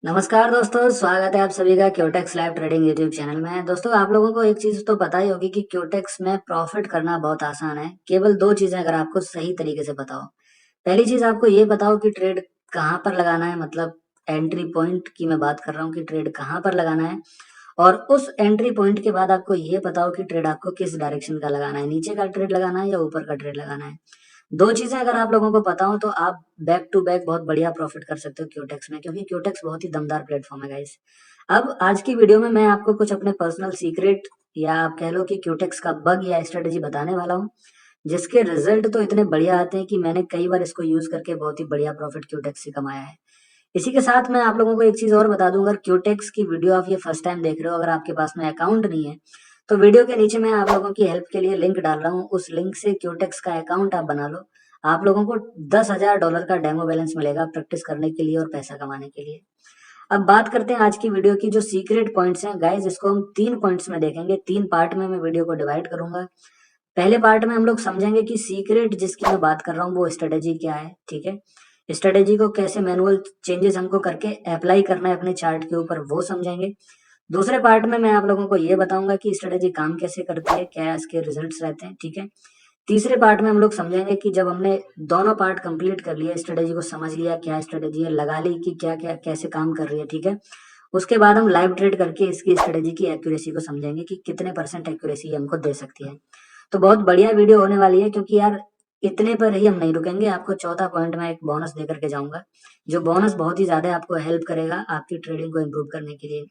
नमस्कार दोस्तों, स्वागत है आप सभी का क्योटेक्स लाइव ट्रेडिंग यूट्यूब चैनल में। दोस्तों, आप लोगों को एक चीज तो पता ही होगी कि क्योटेक्स में प्रॉफिट करना बहुत आसान है। केवल दो चीजें अगर आपको सही तरीके से पता हो। पहली चीज आपको ये बताओ कि ट्रेड कहाँ पर लगाना है, मतलब एंट्री पॉइंट की मैं बात कर रहा हूँ कि ट्रेड कहाँ पर लगाना है। और उस एंट्री पॉइंट के बाद आपको ये बताओ कि ट्रेड आपको किस डायरेक्शन का लगाना है, नीचे का ट्रेड लगाना है या ऊपर का ट्रेड लगाना है। दो चीजें अगर आप लोगों को पता हो तो आप बैक टू बैक बहुत बढ़िया प्रॉफिट कर सकते हो क्योटेक्स में, क्योंकि क्योटेक्स बहुत ही दमदार प्लेटफॉर्म है गाइस। अब आज की वीडियो में मैं आपको कुछ अपने पर्सनल सीक्रेट या आप कह लो कि क्योटेक्स का बग या स्ट्रेटेजी बताने वाला हूँ, जिसके रिजल्ट तो इतने बढ़िया आते हैं कि मैंने कई बार इसको यूज करके बहुत ही बढ़िया प्रॉफिट क्योटेक्स से कमाया है। इसी के साथ मैं आप लोगों को एक चीज और बता दूं, अगर क्यूटेक्स की वीडियो आप ये फर्स्ट टाइम देख रहे हो, अगर आपके पास में अकाउंट नहीं है तो वीडियो के नीचे मैं आप लोगों की हेल्प के लिए लिंक डाल रहा हूँ। उस लिंक से क्यूटेक्स का अकाउंट आप बना लो। आप लोगों को $10,000 का डेमो बैलेंस मिलेगा प्रैक्टिस करने के लिए और पैसा कमाने के लिए। अब बात करते हैं आज की वीडियो की जो सीक्रेट पॉइंट्स हैं गाइस, इसको हम 3 पॉइंट्स में देखेंगे। 3 पार्ट में मैं वीडियो को डिवाइड करूंगा। पहले पार्ट में हम लोग समझेंगे कि सीक्रेट जिसकी मैं बात कर रहा हूँ वो स्ट्रेटेजी क्या है, ठीक है। स्ट्रेटेजी को कैसे मैनुअल चेंजेस हमको करके अप्लाई करना है अपने चार्ट के ऊपर, वो समझेंगे। दूसरे पार्ट में मैं आप लोगों को ये बताऊंगा कि स्ट्रेटेजी काम कैसे करती है, क्या इसके रिजल्ट्स रहते हैं, ठीक है। तीसरे पार्ट में हम लोग समझेंगे कि जब हमने दोनों पार्ट कंप्लीट कर लिया, स्ट्रेटेजी को समझ लिया क्या स्ट्रेटेजी है, लगा ली कि क्या क्या कैसे काम कर रही है, ठीक है। उसके बाद हम लाइव ट्रेड करके इसकी स्ट्रेटेजी की एक्यूरेसी को समझेंगे कि कितने परसेंट एक्यूरेसी हमको दे सकती है। तो बहुत बढ़िया वीडियो होने वाली है, क्योंकि यार इतने पर ही हम नहीं रुकेंगे। आपको चौथा पॉइंट में एक बोनस देकर के जाऊंगा, जो बोनस बहुत ही ज्यादा आपको हेल्प करेगा आपकी ट्रेडिंग को इम्प्रूव करने के लिए।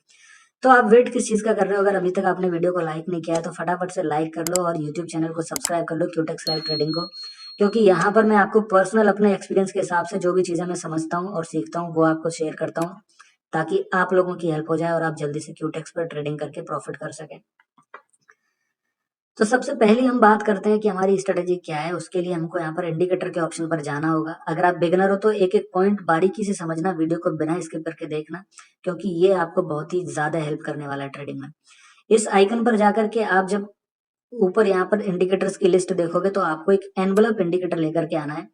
तो आप वेट किस चीज का कर रहे हो? अगर अभी तक आपने वीडियो को लाइक नहीं किया है तो फटाफट से लाइक कर लो और यूट्यूब चैनल को सब्सक्राइब कर लो, क्यूटेक्स लाइव ट्रेडिंग को। क्योंकि यहाँ पर मैं आपको पर्सनल अपने एक्सपीरियंस के हिसाब से जो भी चीजें मैं समझता हूँ और सीखता हूँ वो आपको शेयर करता हूँ, ताकि आप लोगों की हेल्प हो जाए और आप जल्दी से क्यूटेक्स पर ट्रेडिंग करके प्रॉफिट कर सकें। तो सबसे पहले हम बात करते हैं कि हमारी स्ट्रेटेजी क्या है। उसके लिए हमको यहाँ पर इंडिकेटर के ऑप्शन पर जाना होगा। अगर आप बिगनर हो तो एक एक पॉइंट बारीकी से समझना, वीडियो को बिना स्किप करके देखना, क्योंकि ये आपको बहुत ही ज्यादा हेल्प करने वाला है ट्रेडिंग में। इस आइकन पर जाकर के आप जब ऊपर यहाँ पर इंडिकेटर्स की लिस्ट देखोगे तो आपको एक एनवलप इंडिकेटर लेकर के आना है।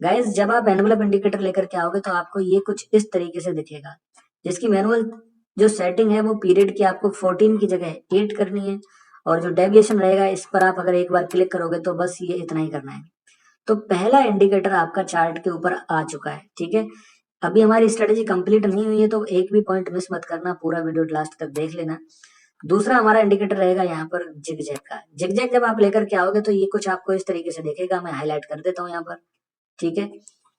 गाइस, जब आप एनवलप इंडिकेटर लेकर के आओगे तो आपको ये कुछ इस तरीके से दिखेगा, जिसकी मैनुअल जो सेटिंग है वो पीरियड की आपको 14 की जगह 8 करनी है। और जो डेविएशन रहेगा इस पर आप अगर एक बार क्लिक करोगे तो बस ये इतना ही करना है। तो पहला इंडिकेटर आपका चार्ट के ऊपर आ चुका है, ठीक है। अभी हमारी स्ट्रेटेजी कंप्लीट नहीं हुई है तो एक भी पॉइंट मिस मत करना, पूरा वीडियो लास्ट तक देख लेना। दूसरा हमारा इंडिकेटर रहेगा यहाँ पर जिगजैग का। जिगजैग जब आप लेकर के आओगे तो ये कुछ आपको इस तरीके से दिखेगा। मैं हाईलाइट कर देता हूँ यहाँ पर, ठीक है।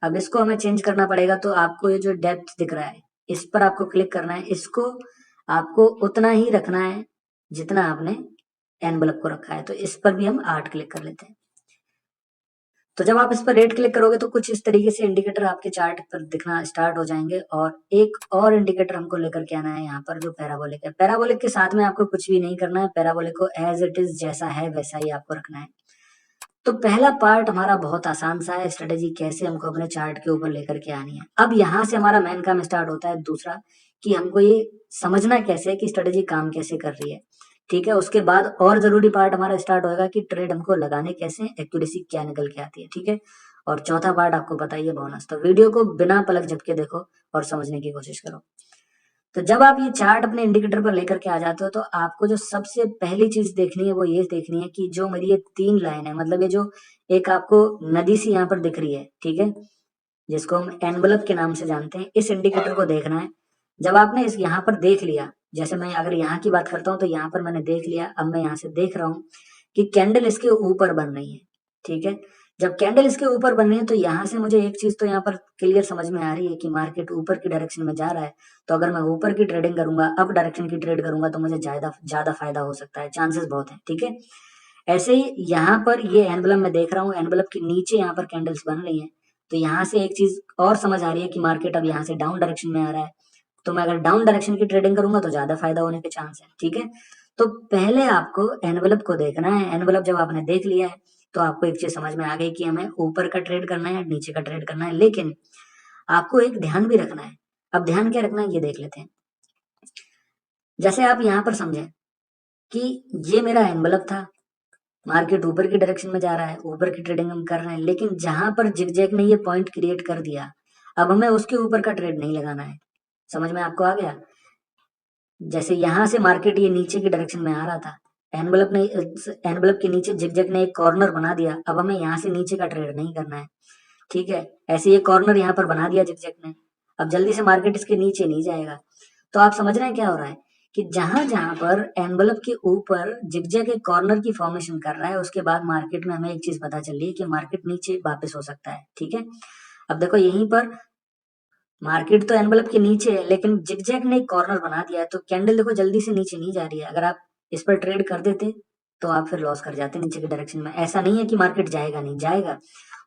अब इसको हमें चेंज करना पड़ेगा, तो आपको ये जो डेप्थ दिख रहा है इस पर आपको क्लिक करना है। इसको आपको उतना ही रखना है जितना आपने एनवलप को रखा है। तो इस पर भी हम 8 क्लिक कर लेते हैं। तो जब आप इस पर रेड क्लिक करोगे तो कुछ इस तरीके से इंडिकेटर आपके चार्ट पर दिखना स्टार्ट हो जाएंगे। और एक और इंडिकेटर हमको लेकर के आना है यहाँ पर, जो पैराबोलिक है। पैराबोलिक के साथ में आपको कुछ भी नहीं करना है, पैराबोलिक को एज इट इज जैसा है वैसा ही आपको रखना है। तो पहला पार्ट हमारा बहुत आसान सा है, स्ट्रेटेजी कैसे हमको अपने चार्ट के ऊपर लेकर के आनी है। अब यहाँ से हमारा मेन काम स्टार्ट होता है दूसरा, कि हमको ये समझना कैसे है कि स्ट्रेटेजी काम कैसे कर रही है, ठीक है। उसके बाद और जरूरी पार्ट हमारा स्टार्ट होगा कि ट्रेड हमको लगाने कैसे, एक्यूरेसी क्या निकल के आती है, ठीक है। और चौथा पार्ट आपको पता ही है, बोनस। तो वीडियो को बिना पलक झपके देखो और समझने की कोशिश करो। तो जब आप ये चार्ट अपने इंडिकेटर पर लेकर के आ जाते हो तो आपको जो सबसे पहली चीज देखनी है वो ये देखनी है कि जो मेरी ये 3 लाइन है, मतलब ये जो एक आपको नदी सी यहाँ पर दिख रही है, ठीक है, जिसको हम एनवलप के नाम से जानते हैं, इस इंडिकेटर को देखना है। जब आपने इस यहाँ पर देख लिया, जैसे मैं अगर यहाँ की बात करता हूँ तो यहाँ पर मैंने देख लिया। अब मैं यहाँ से देख रहा हूँ कि कैंडल इसके ऊपर बन रही है, ठीक है। जब कैंडल इसके ऊपर बन रही है तो यहाँ से मुझे एक चीज तो यहाँ पर क्लियर समझ में आ रही है कि मार्केट ऊपर की डायरेक्शन में जा रहा है। तो अगर मैं ऊपर की ट्रेडिंग करूंगा, अप डायरेक्शन की ट्रेड करूंगा, तो मुझे ज्यादा ज्यादा फायदा हो सकता है, चांसेस बहुत है, ठीक है। ऐसे ही यहाँ पर ये एनवलप मैं देख रहा हूँ, एनवलप के नीचे यहाँ पर कैंडल्स बन रही है। तो यहाँ से एक चीज और समझ आ रही है कि मार्केट अब यहाँ से डाउन डायरेक्शन में आ रहा है। तो मैं अगर डाउन डायरेक्शन की ट्रेडिंग करूंगा तो ज्यादा फायदा होने के चांस है, ठीक है। तो पहले आपको एनवलप को देखना है। एनवलप जब आपने देख लिया है तो आपको एक चीज समझ में आ गई कि हमें ऊपर का ट्रेड करना है या नीचे का ट्रेड करना है। लेकिन आपको एक ध्यान भी रखना है। अब ध्यान क्या रखना है ये देख लेते हैं। जैसे आप यहाँ पर समझे कि ये मेरा एनवलप था, मार्केट ऊपर की डायरेक्शन में जा रहा है, ऊपर की ट्रेडिंग हम कर रहे हैं। लेकिन जहां पर जिगजैग ने ये पॉइंट क्रिएट कर दिया, अब हमें उसके ऊपर का ट्रेड नहीं लगाना है, समझ में आपको आ गया? जैसे यहाँ से मार्केट ये नीचे की डायरेक्शन में आ रहा था, एनवलप के नीचे जिगजैग ने एक कॉर्नर बना दिया। अब हमें यहाँ से नीचे का ट्रेड नहीं करना है, ठीक है। ऐसे ये कॉर्नर यहाँ पर बना दिया जिगजैग ने, अब जल्दी से मार्केट इसके नीचे नहीं जाएगा। तो आप समझ रहे हैं क्या हो रहा है कि जहां जहां पर एनवलप के ऊपर जिगजैग एक कॉर्नर की फॉर्मेशन कर रहा है, उसके बाद मार्केट में हमें एक चीज पता चल रही है कि मार्केट नीचे वापस हो सकता है, ठीक है। अब देखो यहीं पर मार्केट तो एनवलप के नीचे है, लेकिन जिगजैग ने एक कॉर्नर बना दिया है, तो कैंडल देखो जल्दी से नीचे नहीं जा रही है। अगर आप इस पर ट्रेड कर देते तो आप फिर लॉस कर जाते नीचे की डायरेक्शन में। ऐसा नहीं है कि मार्केट जाएगा नहीं, जाएगा।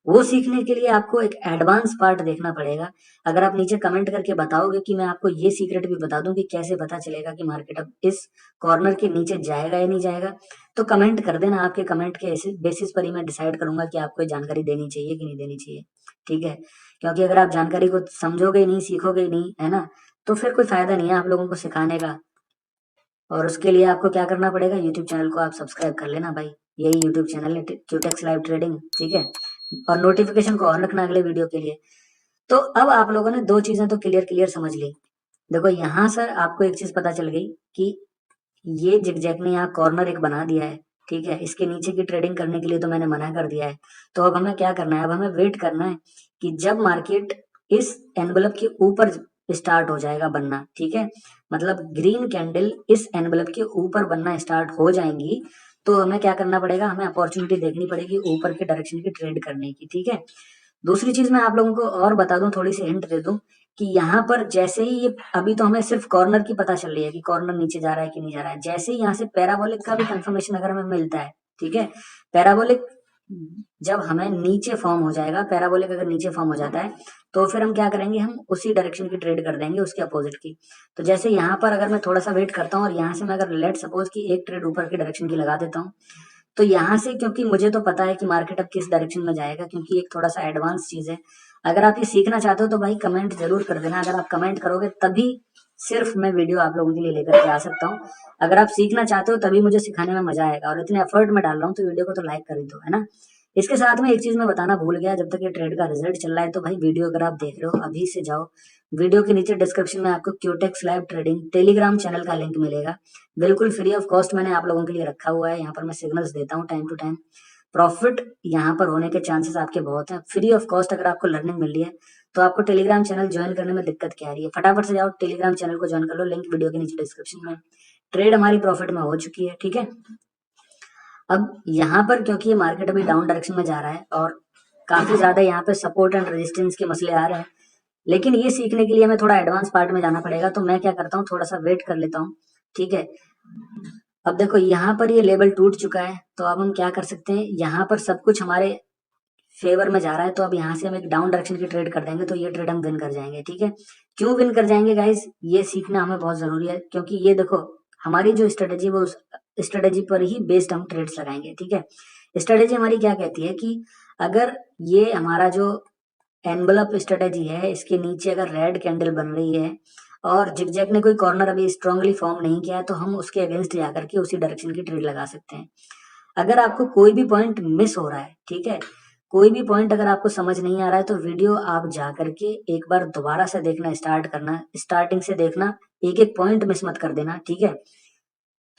वो सीखने के लिए आपको एक एडवांस पार्ट देखना पड़ेगा। अगर आप नीचे कमेंट करके बताओगे कि मैं आपको ये सीक्रेट भी बता दूं कि कैसे पता चलेगा कि मार्केट अब इस कॉर्नर के नीचे जाएगा या नहीं जाएगा, तो कमेंट कर देना। आपके कमेंट के बेसिस पर ही मैं डिसाइड करूंगा कि आपको ये जानकारी देनी चाहिए कि नहीं देनी चाहिए, ठीक है। क्योंकि अगर आप जानकारी को समझोगे ही नहीं, सीखोगे ही नहीं, है ना, तो फिर कोई फायदा नहीं है आप लोगों को सिखाने का। और उसके लिए आपको क्या करना पड़ेगा, यूट्यूब चैनल को आप सब्सक्राइब कर लेना भाई। यही यूट्यूब चैनल है क्यूटेक्स लाइव ट्रेडिंग, ठीक है। और नोटिफिकेशन को ऑन रखना अगले वीडियो के लिए। तो अब आप लोगों ने दो चीजें तो क्लियर क्लियर समझ ली। देखो यहाँ सर आपको एक चीज पता चल गई कि ये जिगजैग ने यहाँ कॉर्नर एक बना दिया है, ठीक है। इसके नीचे की ट्रेडिंग करने के लिए तो मैंने मना कर दिया है। तो अब हमें क्या करना है, अब हमें वेट करना है कि जब मार्केट इस एनवलप के ऊपर स्टार्ट हो जाएगा बनना, ठीक है। मतलब ग्रीन कैंडल इस एनवलप के ऊपर बनना स्टार्ट हो जाएंगी, तो हमें क्या करना पड़ेगा, हमें अपॉर्चुनिटी देखनी पड़ेगी ऊपर के डायरेक्शन की ट्रेड करने की, ठीक है। दूसरी चीज मैं आप लोगों को और बता दूं, थोड़ी सी हिंट दे दूं कि यहाँ पर जैसे ही ये, अभी तो हमें सिर्फ कॉर्नर की पता चल रही है कि कॉर्नर नीचे जा रहा है कि नहीं जा रहा है। जैसे ही यहाँ से पैराबोलिक का भी कंफर्मेशन अगर हमें मिलता है, ठीक है, पैराबोलिक जब हमें नीचे फॉर्म हो जाएगा, पैराबोलिक अगर नीचे फॉर्म हो जाता है, तो फिर हम क्या करेंगे, हम उसी डायरेक्शन की ट्रेड कर देंगे, उसके अपोजिट की। तो जैसे यहाँ पर अगर मैं थोड़ा सा वेट करता हूँ और यहाँ से मैं अगर लेट सपोज की एक ट्रेड ऊपर की डायरेक्शन की लगा देता हूँ, तो यहाँ से क्योंकि मुझे तो पता है कि मार्केट अब किस डायरेक्शन में जाएगा, क्योंकि एक थोड़ा सा एडवांस चीज है। अगर आप ये सीखना चाहते हो तो भाई कमेंट जरूर कर देना। अगर आप कमेंट करोगे तभी सिर्फ मैं वीडियो आप लोगों के लिए लेकर के आ सकता हूँ। अगर आप सीखना चाहते हो तभी मुझे सिखाने में मजा आएगा, और इतने एफर्ट में डाल रहा हूँ तो वीडियो को तो लाइक कर ही दो, है ना। इसके साथ में एक चीज मैं बताना भूल गया, जब तक ये ट्रेड का रिजल्ट चल रहा है तो भाई वीडियो अगर आप देख रहे हो अभी से जाओ, वीडियो के नीचे डिस्क्रिप्शन में आपको क्यूटेक्स लाइव ट्रेडिंग टेलीग्राम चैनल का लिंक मिलेगा। बिल्कुल फ्री ऑफ कॉस्ट मैंने आप लोगों के लिए रखा हुआ है। यहाँ पर मैं सिग्नल्स देता हूँ टाइम टू टाइम। प्रॉफिट यहाँ पर होने के चांसेस आपके बहुत हैं। फ्री ऑफ कॉस्ट अगर आपको लर्निंग मिल रही है तो आपको टेलीग्राम चैनल ज्वाइन करने में दिक्कत क्या आ रही है, फटाफट से जाओ टेलीग्राम चैनल को ज्वाइन कर लो, लिंक वीडियो के नीचे डिस्क्रिप्शन में। ट्रेड हमारी प्रॉफिट में हो चुकी है, ठीक है। अब यहाँ पर क्योंकि ये मार्केट अभी डाउन डायरेक्शन में जा रहा है और काफी ज्यादा यहाँ पे सपोर्ट एंड रेजिस्टेंस के मसले आ रहे हैं, लेकिन ये सीखने के लिए हमें थोड़ा एडवांस पार्ट में जाना पड़ेगा। तो मैं क्या करता हूँ, थोड़ा सा वेट कर लेता हूँ, ठीक है। अब देखो यहाँ पर ये लेवल टूट चुका है, तो अब हम क्या कर सकते हैं, यहाँ पर सब कुछ हमारे फेवर में जा रहा है, तो अब यहाँ से हम एक डाउन डायरेक्शन की ट्रेड कर देंगे, तो ये ट्रेड हम विन कर जाएंगे, ठीक है। क्यों विन कर जाएंगे गाइस, ये सीखना हमें बहुत जरूरी है, क्योंकि ये देखो हमारी जो स्ट्रेटेजी वो उस स्ट्रेटेजी पर ही बेस्ड हम ट्रेड्स लगाएंगे, ठीक है। स्ट्रेटेजी हमारी क्या कहती है कि अगर ये हमारा जो एनवलप स्ट्रेटेजी है, इसके नीचे अगर रेड कैंडल बन रही है और जिगजैग ने कोई कॉर्नर अभी स्ट्रांगली फॉर्म नहीं किया है, तो हम उसके अगेंस्ट जाकर के उसी डायरेक्शन की ट्रेड लगा सकते हैं। अगर आपको कोई भी पॉइंट मिस हो रहा है, ठीक है, कोई भी पॉइंट अगर आपको समझ नहीं आ रहा है, तो वीडियो आप जा करके एक बार दोबारा से देखना स्टार्ट करना, स्टार्टिंग से देखना, एक एक पॉइंट मिस मत कर देना, ठीक है।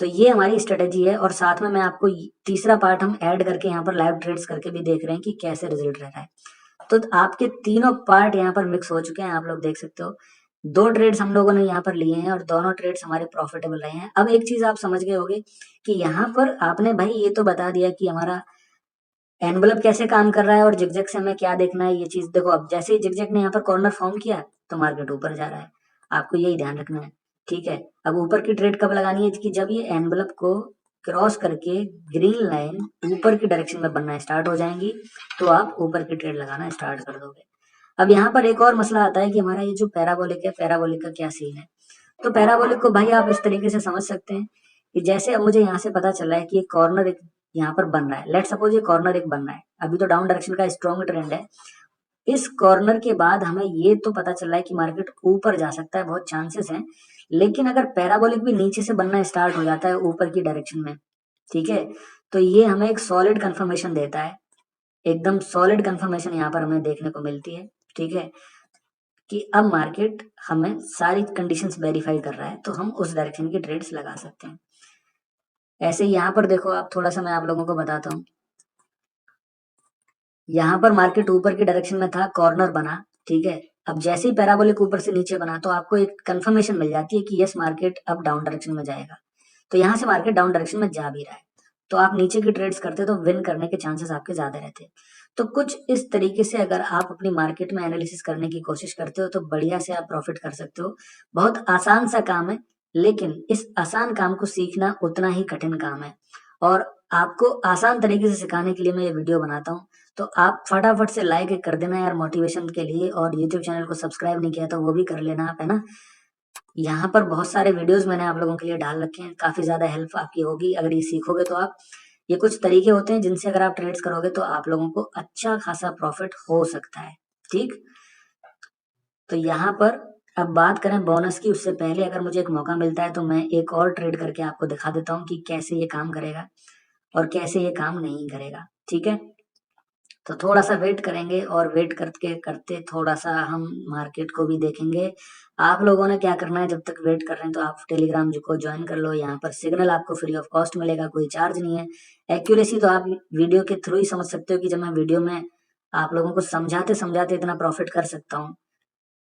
तो ये हमारी स्ट्रेटेजी है, और साथ में मैं आपको तीसरा पार्ट हम ऐड करके यहाँ पर लाइव ट्रेड्स करके भी देख रहे हैं कि कैसे रिजल्ट रह रहा है। तो आपके तीनों पार्ट यहाँ पर मिक्स हो चुके हैं, आप लोग देख सकते हो। दो ट्रेड्स हम लोगों ने यहाँ पर लिए हैं और दोनों ट्रेड्स हमारे प्रॉफिटेबल रहे हैं। अब एक चीज आप समझ गए होंगे कि यहाँ पर आपने भाई ये तो बता दिया कि हमारा एनवलप कैसे काम कर रहा है और जिगजैग से हमें क्या देखना है, ये चीज देखो। अब जैसे ही जिगजैग ने यहाँ पर कॉर्नर फॉर्म किया तो मार्केट ऊपर जा रहा है, आपको यही ध्यान रखना है, ठीक है। अब ऊपर की ट्रेड कब लगानी है, कि जब ये एनवलप को क्रॉस करके ग्रीन लाइन ऊपर की डायरेक्शन में बनना स्टार्ट हो जाएंगी, तो आप ऊपर की ट्रेड लगाना स्टार्ट कर दोगे। अब यहाँ पर एक और मसला आता है कि हमारा ये जो पैराबोलिक है, पैराबोलिक का क्या सीन है। तो पैराबोलिक को भाई आप इस तरीके से समझ सकते हैं कि जैसे अब मुझे यहाँ से पता चला है कि एक कॉर्नर एक यहाँ पर बन रहा है, लेट सपोज ये कॉर्नर एक बन रहा है, अभी तो डाउन डायरेक्शन का स्ट्रॉन्ग ट्रेंड है। इस कॉर्नर के बाद हमें ये तो पता चल रहा है कि मार्केट ऊपर जा सकता है, बहुत चांसेस हैं। लेकिन अगर पैराबोलिक भी नीचे से बनना स्टार्ट हो जाता है ऊपर की डायरेक्शन में, ठीक है, तो ये हमें एक सॉलिड कंफर्मेशन देता है, एकदम सॉलिड कंफर्मेशन यहाँ पर हमें देखने को मिलती है, ठीक है। कि अब मार्केट हमें सारी कंडीशंस वेरीफाई कर रहा है, तो हम उस डायरेक्शन की ट्रेड्स लगा सकते हैं। ऐसे ही यहाँ पर देखो आप, थोड़ा सा मैं आप लोगों को बताता हूँ। यहाँ पर मार्केट ऊपर की डायरेक्शन में था, कॉर्नर बना, ठीक है। अब जैसे ही पैराबोलिक ऊपर से नीचे बना तो आपको एक कंफर्मेशन मिल जाती है कि यस मार्केट अब डाउन डायरेक्शन में जाएगा। तो यहाँ से मार्केट डाउन डायरेक्शन में जा भी रहा है, तो आप नीचे की ट्रेड्स करते तो विन करने के चांसेस आपके ज्यादा रहते। तो कुछ इस तरीके से अगर आप अपनी मार्केट में एनालिसिस करने की कोशिश करते हो तो बढ़िया से आप प्रॉफिट कर सकते हो। बहुत आसान सा काम है, लेकिन इस आसान काम को सीखना उतना ही कठिन काम है, और आपको आसान तरीके से सिखाने के लिए मैं ये वीडियो बनाता हूँ। तो आप फटाफट से लाइक कर देना यार मोटिवेशन के लिए, और यूट्यूब चैनल को सब्सक्राइब नहीं किया तो वो भी कर लेना आप, है ना। यहाँ पर बहुत सारे वीडियोस मैंने आप लोगों के लिए डाल रखे हैं, काफी ज्यादा हेल्प आपकी होगी अगर ये सीखोगे तो आप। ये कुछ तरीके होते हैं जिनसे अगर आप ट्रेड्स करोगे तो आप लोगों को अच्छा खासा प्रॉफिट हो सकता है, ठीक। तो यहाँ पर अब बात करें बोनस की, उससे पहले अगर मुझे एक मौका मिलता है तो मैं एक और ट्रेड करके आपको दिखा देता हूँ कि कैसे ये काम करेगा और कैसे ये काम नहीं करेगा, ठीक है। तो थोड़ा सा वेट करेंगे, और वेट करते करते थोड़ा सा हम मार्केट को भी देखेंगे। आप लोगों ने क्या करना है, जब तक वेट कर रहे हैं तो आप टेलीग्राम को ज्वाइन कर लो। यहाँ पर सिग्नल आपको फ्री ऑफ कॉस्ट मिलेगा, कोई चार्ज नहीं है। एक्यूरेसी तो आप वीडियो के थ्रू ही समझ सकते हो कि जब मैं वीडियो में आप लोगों को समझाते समझाते इतना प्रॉफिट कर सकता हूँ,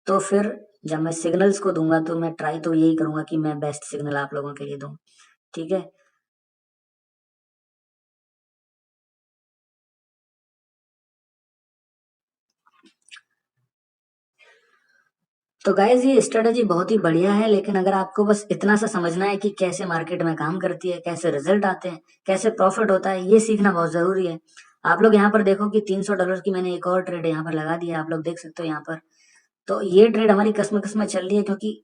तो फिर जब मैं सिग्नल्स को दूंगा तो मैं ट्राई तो यही करूंगा कि मैं बेस्ट सिग्नल आप लोगों के लिए दूं, ठीक है। तो गाइज ये स्ट्रेटेजी बहुत ही बढ़िया है, लेकिन अगर आपको बस इतना सा समझना है कि कैसे मार्केट में काम करती है, कैसे रिजल्ट आते हैं, कैसे प्रॉफिट होता है, ये सीखना बहुत जरूरी है। आप लोग यहाँ पर देखो कि $300 की मैंने एक और ट्रेड यहाँ पर लगा दिया, आप लोग देख सकते हो यहाँ पर। तो ये ट्रेड हमारी कसम कसम चल रही है, क्योंकि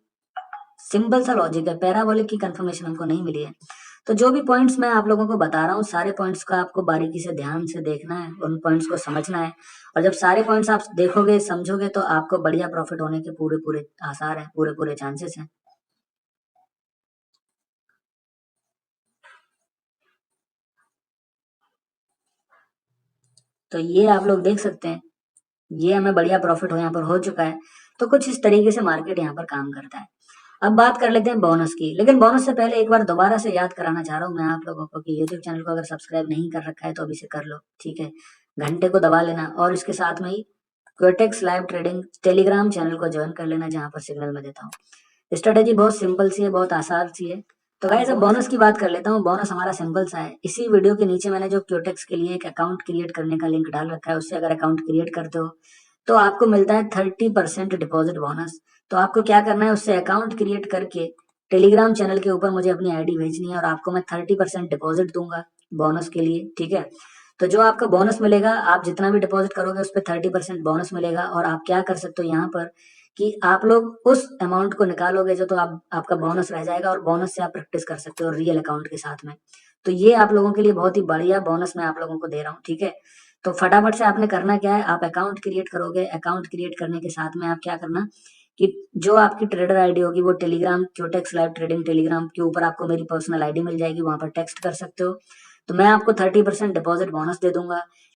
सिंपल सा लॉजिक है, पैराबोलिक की कंफर्मेशन हमको नहीं मिली है। तो जो भी पॉइंट्स मैं आप लोगों को बता रहा हूँ, सारे पॉइंट्स का आपको बारीकी से ध्यान से देखना है, उन पॉइंट्स को समझना है। और जब सारे पॉइंट्स आप देखोगे समझोगे तो आपको बढ़िया प्रॉफिट होने के पूरे पूरे आसार हैं, पूरे पूरे चांसेस हैं। तो ये आप लोग देख सकते हैं, ये हमें बढ़िया प्रॉफिट हो यहाँ पर हो चुका है। तो कुछ इस तरीके से मार्केट यहाँ पर काम करता है। अब बात कर लेते हैं बोनस की, लेकिन बोनस से पहले एक बार दोबारा से याद कराना चाह रहा हूँ मैं आप लोगों को कि यूट्यूब चैनल को अगर सब्सक्राइब नहीं कर रखा है तो अभी से कर लो, ठीक है। घंटे को दबा लेना, और इसके साथ में ही Quotex live trading Telegram channel को ज्वाइन कर लेना, जहाँ पर सिग्नल में देता हूँ। स्ट्रेटेजी बहुत सिंपल सी है, बहुत आसान सी है। तो गाइस अब बोनस की बात कर लेता हूँ। बोनस हमारा सिंपल सा है। इसी वीडियो के नीचे मैंने जो क्यूटेक्स के लिए एक अकाउंट क्रिएट करने का लिंक डाल रखा है, उससे अगर अकाउंट क्रिएट करते हो तो आपको मिलता है 30% डिपॉजिट बोनस। तो आपको क्या करना है, उससे अकाउंट क्रिएट करके टेलीग्राम चैनल के ऊपर मुझे अपनी आईडी भेजनी है, और आपको मैं 30% डिपॉजिट दूंगा बोनस के लिए, ठीक है। तो जो आपका बोनस मिलेगा, आप जितना भी डिपॉजिट करोगे उस पर 30% बोनस मिलेगा। और आप क्या कर सकते हो यहाँ पर कि आप लोग उस अमाउंट को निकालोगे जो, तो आप आपका बोनस रह जाएगा, और बोनस से आप प्रैक्टिस कर सकते हो रियल अकाउंट के साथ में। तो ये आप लोगों के लिए बहुत ही बढ़िया बोनस मैं आप लोगों को दे रहा हूँ, ठीक है। तो फटाफट से आपने करना क्या है, आप अकाउंट क्रिएट करोगे। अकाउंट क्रिएट करने के साथ में आप क्या करना कि जो आपकी ट्रेडर आईडी होगी वो टेलीग्राम क्यूटेक्स लाइव ट्रेडिंग टेलीग्राम के ऊपर आपको मेरी पर्सनल आईडी मिल जाएगी, वहां पर टेक्स्ट कर सकते हो। तो मैं आपको 30% डिपॉजिट बोनस दे दूंगा।